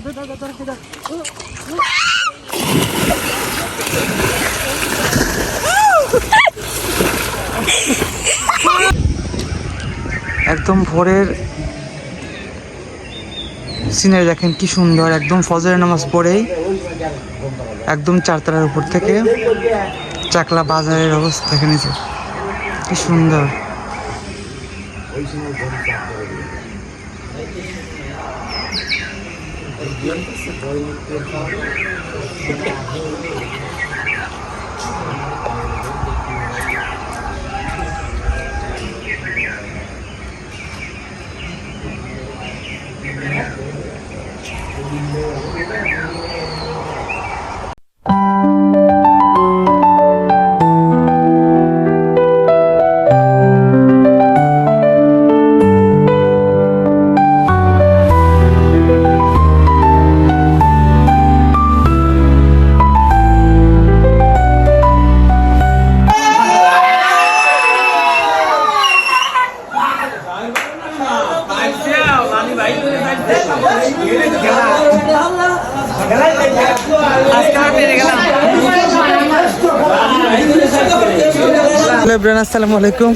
একদম ভোরের সিনারি দেখেন কি সুন্দর, একদম ফজরের নামাজ পড়েই একদম চারতলার উপর থেকে চাকলা বাজারের অবস্থা দেখে নিয়েছে কি সুন্দর। আসসালামু আলাইকুম।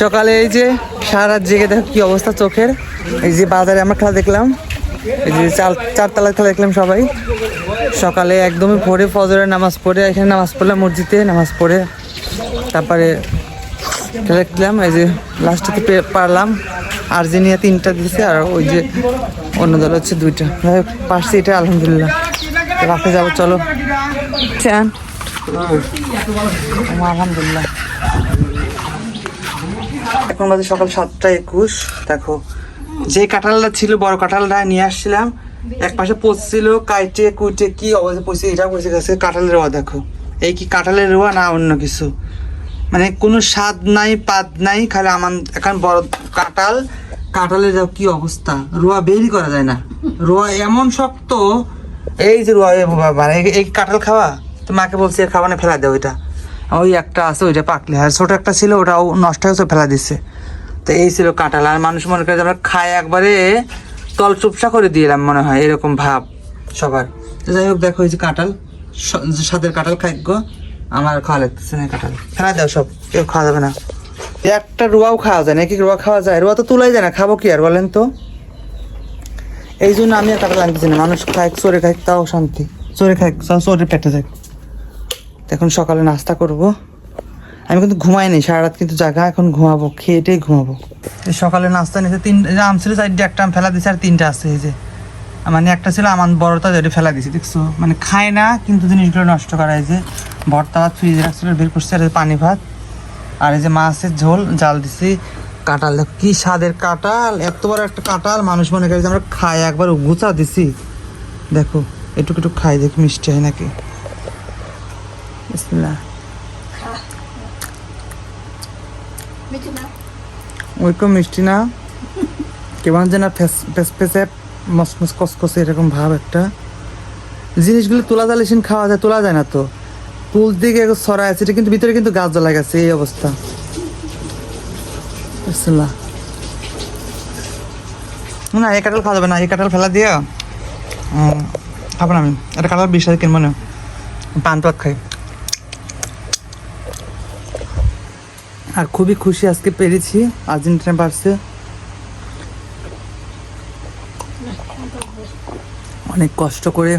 সকালে এই যে সারা রাত জেগে দেখো কি অবস্থা চোখের। এই যে বাজারে আমরা খেলা দেখলাম, এই যে চারতলার খেলা দেখলাম সবাই। সকালে একদমই ভোরে ফজরের নামাজ পড়ে এখানে নামাজ পড়লাম, মসজিদে নামাজ পড়ে তারপরে খেলা দেখলাম। এই যে লাস্টে পারলাম, আর্জেন্টিনা 3টা দিয়েছে আর ওই যে অন্য দল হচ্ছে 2টা। পারছি এটা আলহামদুলিল্লাহ। রাতে যাবো চলো। আলহামদুলিল্লাহ। এখন বাজে সকাল 7:21। দেখো যে কাঁঠালটা ছিল বড় কাঁঠালটা নিয়ে আসছিলাম, এক পাশে পচছিল, কাইটে কুইটে কি অবস্থা পড়ছে, এটা পড়ছে গেছে কাঁঠালের রোয়া। দেখো এই কি কাঁঠালের রোয়া না অন্য কিছু, মানে কোনো স্বাদ নাই পাত নাই, খালি আমার এখন বড় কাঁঠাল, কাঁঠালের কি অবস্থা, রোয়া বেরই করা যায় না, রোয়া এমন শক্ত। এই যে রোয়া মানে এই কাঁঠাল খাওয়া, তো মাকে বলছি খাওয়া না, ফেলা দেয় ওইটা। ওই একটা আছে ওইটা পাকলে, আর ছোট একটা ছিল ওটাও নষ্ট হয়েছে, ফেলা দিচ্ছে। তো এই ছিল কাঁঠাল। আর মানুষ মনে করে আমরা খাই একবারে তল চুপসা করে দিলাম মনে হয়, এরকম ভাব সবার। তো যাই হোক দেখো এই যে কাঁঠাল, স্বাদের কাঁঠাল খাইগো, আমার খাওয়া লাগতেছে না কাঁঠাল, ফেলা দাও সব, কেউ খাওয়া যাবে না। একটা রোয়াও খাওয়া যায় না, কি রোয়া খাওয়া যায়, রোয়া তো তোলাই যায় না, খাবো কি আর বলেন তো। এই জন্য আমি আর কাঁঠাল আনতেছি না, মানুষ খাই চোরে খাই তাও শান্তি, চোরে খাই চোরে পেটে যায়। এখন সকালে নাস্তা করব, আমি কিন্তু ঘুমাইনি সারা রাত, কিন্তু জায়গা এখন ঘুমাবো, খেয়েটেই ঘুমাবো। সকালে নাস্তা নিতে 3 আম ছিল, 4টে একটা আম ফেলা দিছে, আর 3টা আছে। এই যে মানে একটা ছিল আমার বড়টা, যেটা ফেলা দিছি, দেখছো মানে খায় না কিন্তু জিনিসগুলো নষ্ট করা। এই যে ভর্তা ভাত ফ্রিজে রাখছিল, বের করছে, আর পানি ভাত, আর এই যে মাছের ঝোল জাল দিছি। কাঁঠাল দেখো কি স্বাদের কাঁঠাল, এত বড় একটা কাঁঠাল, মানুষ মনে করে যে আমরা খাই, একবার গুছা দিছি। দেখো একটু খাই, দেখি মিষ্টি হয় নাকি। বিসমিল্লাহ। ওইরকম মিষ্টি না, কেমন যেন ফেসে মসমস কসকসে এরকম ভাব একটা। জিনিসগুলো তোলা জালিসিন খাওয়া যায়, তোলা যায় না তো, তুল দিকে ছড়ায় আছে, এটা কিন্তু ভিতরে কিন্তু গাছ জ্বলা গেছে, এই অবস্থা। বিসমিল্লাহ। না এই কাঁঠাল খাওয়া যাবে না, এই কাঁঠাল ফেলা দিয়ে খাবো না আমি। এটা কাঁঠাল 20 টাকা কিনবো না, পান পাত খাই। আর খুবই খুশি আজকে পেরেছি, আর্জেন্টিনা পারছে, অনেক কষ্ট করে,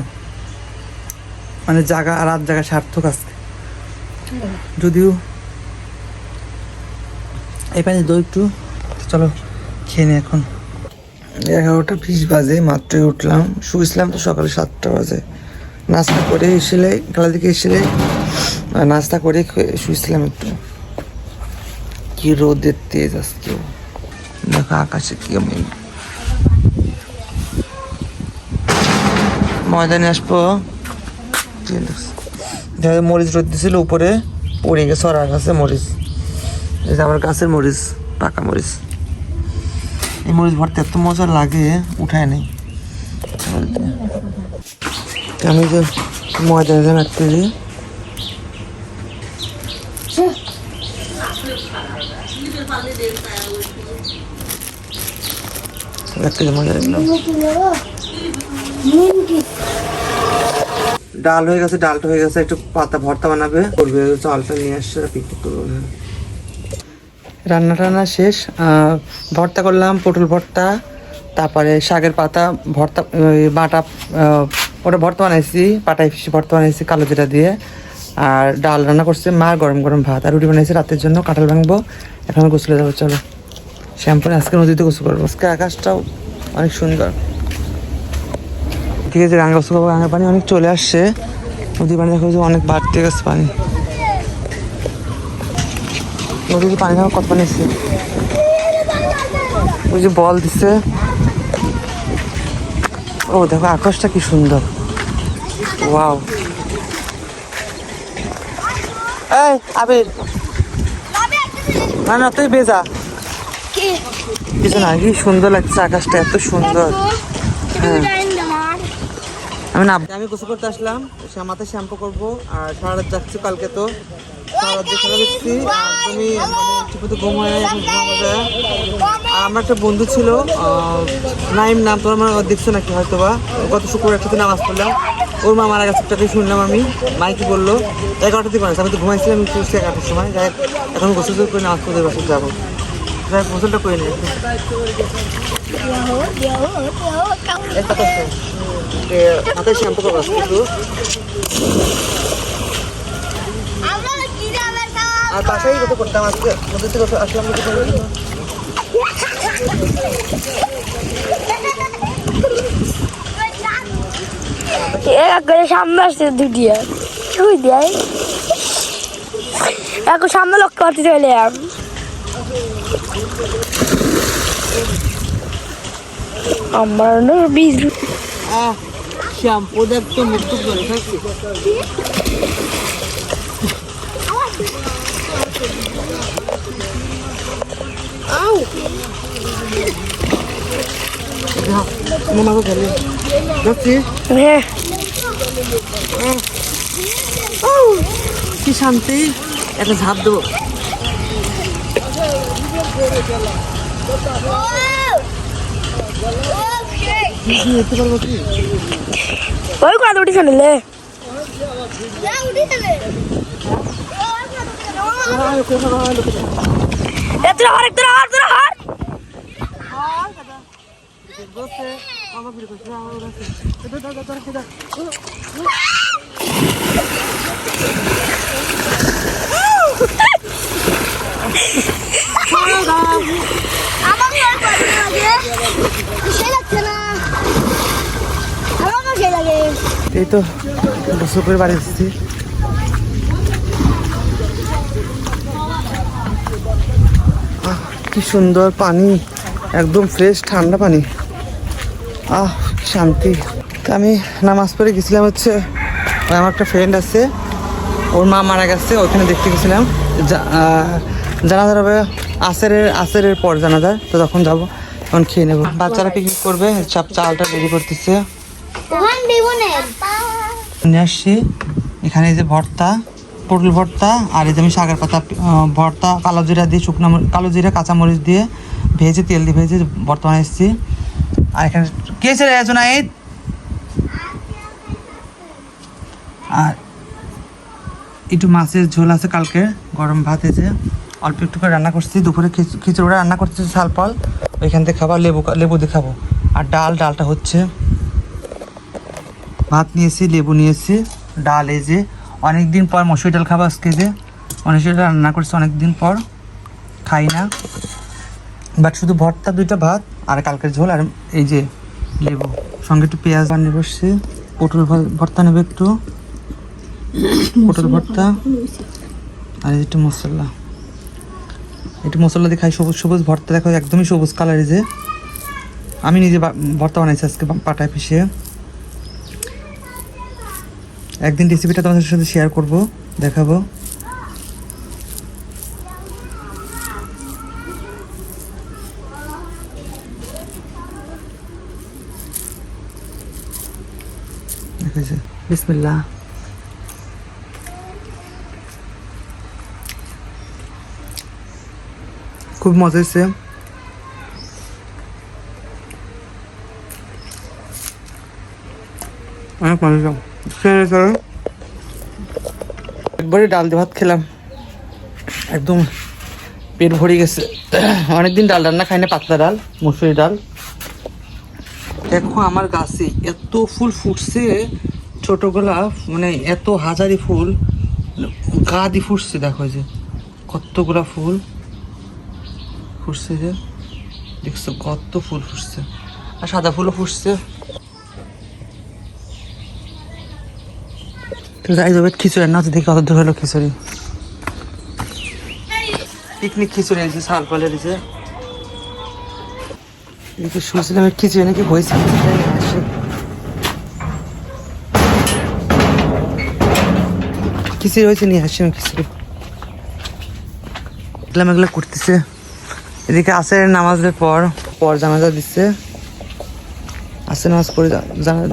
মানে জায়গা রাত জায়গা সার্থক আজকে। যদিও এই পানি দই একটু, চলো খেয়ে নি। এখন 11:20 বাজে, মাত্রই উঠলাম, শুয়েছিলাম তো সকালে 7টা বাজে। নাস্তা করে এসেলে, খেলা দিকে এসেলে নাস্তা করে শুয়েছিলাম একটু। কি রোদের তেজ আজকে, দেখো আকাশে কি মেঘ। ময়দানে আসবো, মরিচ রোদ দিছিল উপরে, পড়ে গেছে আর গাছে মরিচ। এই যে আমার গাছের মরিচ, পাকা মরিচ। এই মরিচ ভরতে এত মজা লাগে, উঠায় নেই। আমি যে ময়দানে রাখতে দিই, মজা লাগলাম। ডাল হয়ে গেছে, ডালটা হয়ে গেছে, একটু পাতা ভর্তা বানাবে করবে, চালটা নিয়ে আসছে পিকনিক করবো। রান্না টান্না শেষ, ভর্তা করলাম পটল ভর্তা, তারপরে শাকের পাতা ভর্তা, বাটা ওটা ভর্তা বানাইছি, পাটাই ফিশে ভর্তা বানাইছি কালো জিরা দিয়ে, আর ডাল রান্না করছে মা, গরম গরম ভাত, আর রুটি বানাইছে রাতের জন্য। কাঁঠাল ভাঙবো, এখন গোসলে যাবো, চলো শ্যাম্পু আজকে নদীতে গোসল করবো। আজকে আকাশটাও অনেক সুন্দর, ঠিক আছে। গাঙ্গা গোসল করবো, গাঙ্গার পানি অনেক চলে আসছে, নদীর পানি দেখো অনেক বাড়তে গেছে পানি, নদীতে পানি দেখো কত পানি এসছে, ওই যে বল দিছে। ও দেখো আকাশটা কি সুন্দর, ওয়াও। এই আবির, না না তুই বেজা, কিছু না, কি সুন্দর লাগছে আকাশটা, এত সুন্দর। হ্যাঁ আমি গোসল করতে আসলাম, মাথায় শ্যাম্পু করবো, আর সারা রাত যাচ্ছি কালকে, তো সারা রাত খেলা দেখছি, একদমই ঠিক মতো ঘুম হয় এখন ঘুমানো যায়। আর আমার একটা বন্ধু ছিল নাইম নাম, তোমার মানে দেখছো নাকি হয়তো বা, গত শুক্রবার একসাথে নামাজ পড়লাম, ওর মা মারা গেছে, একটাকে শুনলাম আমি, মাই কি বললো 11টার দিকে আমি তো ঘুমাইছিলাম, আমি শুনছি 11টার সময়। যাই এখন গোসল করে নামাজ পড়তে বাসে যাবো, যাই গোসলটা করে নিই মাথায় শ্যাম্পু করবো একটু, আর বাসায় কত করতাম, আজকে নদীতে আসলাম সামনে আসছে দুটিয়া ছুঁই দেয়, এখন সামনে লক্ষ্য করতে চলে আমার বীজ শ্যাম্পু দেখ তো মুখ টুক ধরে থাকছে। কি শান্তি, একটা ঝাঁপ দেবো। ওই কত উঠি শুনলে এই তো গোসল করে বাড়ি এসেছি, কি সুন্দর পানি, একদম ফ্রেশ ঠান্ডা পানি, শান্তি। তা আমি নামাজ পড়ে গেছিলাম হচ্ছে, আমার একটা ফ্রেন্ড আছে, ওর মা মারা গেছে, ওখানে দেখতে গেছিলাম, জানাজার হবে আসরের পর জানাজার, তো তখন যাবো, তখন খেয়ে নেবো। বাচ্চারা পিকনিক করবে, সব চালটা রেডি করতেছে নিয়ে আসছি। এখানে এই যে ভর্তা, পটল ভর্তা, আর এই যে আমি শাকের পাতা ভর্তা, কালো জিরা দিয়ে কালো জিরা কাঁচামরিচ দিয়ে ভেজে, তেল দিয়ে ভেজে ভর্তা বানিয়েছি। আর এখানে কে ছেড়ে আছো না, এই আর একটু মাছের ঝোল আছে কালকে, গরম ভাত এসে অল্প একটু করে রান্না করছি, দুপুরে খিচুড়ি রান্না করতেছি শাল ফল, ওইখান থেকে খাবার লেবু দিয়ে খাবো। আর ডালটা হচ্ছে, ভাত নিয়েছি, লেবু নিয়েছি, ডাল এই যে অনেক দিন পর মসুর ডাল খাবো আজকে, যে মসুর ডাল রান্না করছি অনেক দিন পর, খাই না, বাট শুধু ভর্তা, 2টা ভাত আর কালকের ঝোল, আর এই যে লেবু, সঙ্গে একটু পেঁয়াজ বানিয়ে বসছি। পটল ভর্তা নেবে একটু, পটল ভর্তা, আর একটু মশলা, দিয়ে খাই, সবুজ ভর্তা, দেখো একদমই সবুজ কালার। যে আমি নিজে ভর্তা বানাইছি আজকে পাটায় পিষে, একদিন রেসিপিটা তোমাদের সাথে শেয়ার করব, দেখাবো। দেখেছে, বিসমিল্লাহ। খুব মজা হয়েছে, অনেক মানুষ একবারে ডাল দিয়ে ভাত খেলাম, একদম পেট ভরে গেছে। অনেকদিন ডাল রান্না খাই না, পাতলা ডাল, মুসুরি ডাল। দেখো আমার গাছে এত ফুল ফুটছে, ছোট গোলাপ, মানে এত হাজারি ফুল গা দিয়ে ফুটছে। দেখো যে কতগুলা ফুল ফুটছে, যে দেখছো কত ফুল ফুটছে, আর সাদা ফুলও ফুটছে। তো যাই যাবে খিচুড়ি না, তো দেখি কত দূর হলো খিচুড়ি। পিকনিক খিচুড়ি আছে, শাল পালে দিছে। শুনছিলাম খিচুড়ি নাকি হয়েছে, খিচুড়ি হয়েছে, নিয়ে আসছি খিচুড়ি। এগুলো এগুলো করতেছে। এদিকে আসের নামাজের পর জানাজা দিচ্ছে, আসে নামাজ পড়ে জানা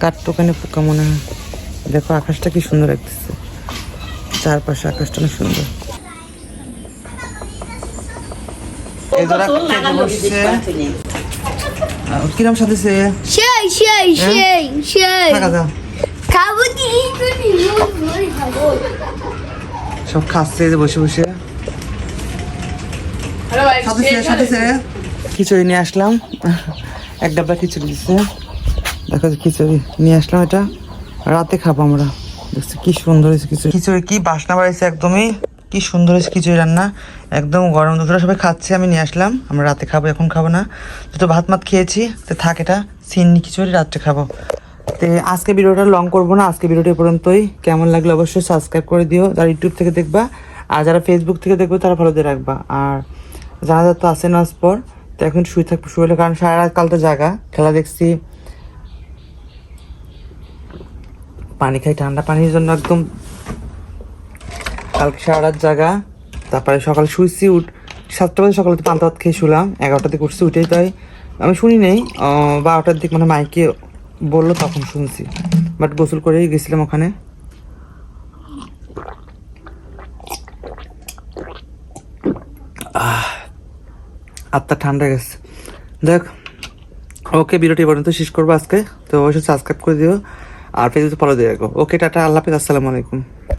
কাঠটোকানে পোকা মনে হয়। দেখো আকাশটা কি সুন্দর লাগতেছে, চারপাশে আকাশটা অনেক সুন্দর। কিরম সাথে সেই সেই সেই সেই খাবো সব খাচ্ছে বসে বসে। খিচুড়ি নিয়ে আসলাম, এক ডাব্বা খিচুড়ি দিচ্ছে। দেখো খিচুড়ি নিয়ে আসলাম, এটা রাতে খাবো আমরা। দেখছি কি সুন্দর হয়েছে খিচুড়ি। খিচুড়ি কি বাসনা বাড়িয়েছে, একদমই কি সুন্দর হয়েছে খিচুড়ি রান্না, একদম গরম দুপুরে সবাই খাচ্ছে, আমি নিয়ে আসলাম। আমরা রাতে খাবো, এখন খাবো না, তো ভাত মাত খেয়েছি, তো থাক, এটা সিন্নি খিচুড়ি রাত্রে খাবো। তো আজকে ভিডিওটা লং করবো না, আজকে ভিডিওটা পর্যন্তই। কেমন লাগলো অবশ্যই সাবস্ক্রাইব করে দিও, যারা ইউটিউব থেকে দেখবা, আর যারা ফেসবুক থেকে দেখবে তারা ফলো দিয়ে রাখবা। আর জানাজা তো আসে নাচ পর, তো এখন শুয়ে থাকবো, শুয়ে কারণ সারা রাত কাল তো জাগা, খেলা দেখছি, পানি খাই, ঠান্ডা পানির জন্য একদম কালকে সারা রাত জাগা। তারপরে সকালে শুয়েছি, 7টা বাজে সকালে তো পান্তা ভাত খেয়ে শুলাম, 11টার দিকে উঠছি, উঠেই তাই আমি শুনি নেই, 12টার দিক মানে মাইকে বললো তখন শুনছি, বাট গোসল করেই গেছিলাম ওখানে। আত্মা ঠান্ডা গেছে। দেখ ওকে, ভিডিওটি পর্যন্ত শেষ করবো আজকে, তো অবশ্যই সাবস্ক্রাইব করে দিও আর ফেসবুকে ফলো দিয়ে রাখো। ওকে, টাটা, আল্লাহ হাফেজ, আসসালামু আলাইকুম।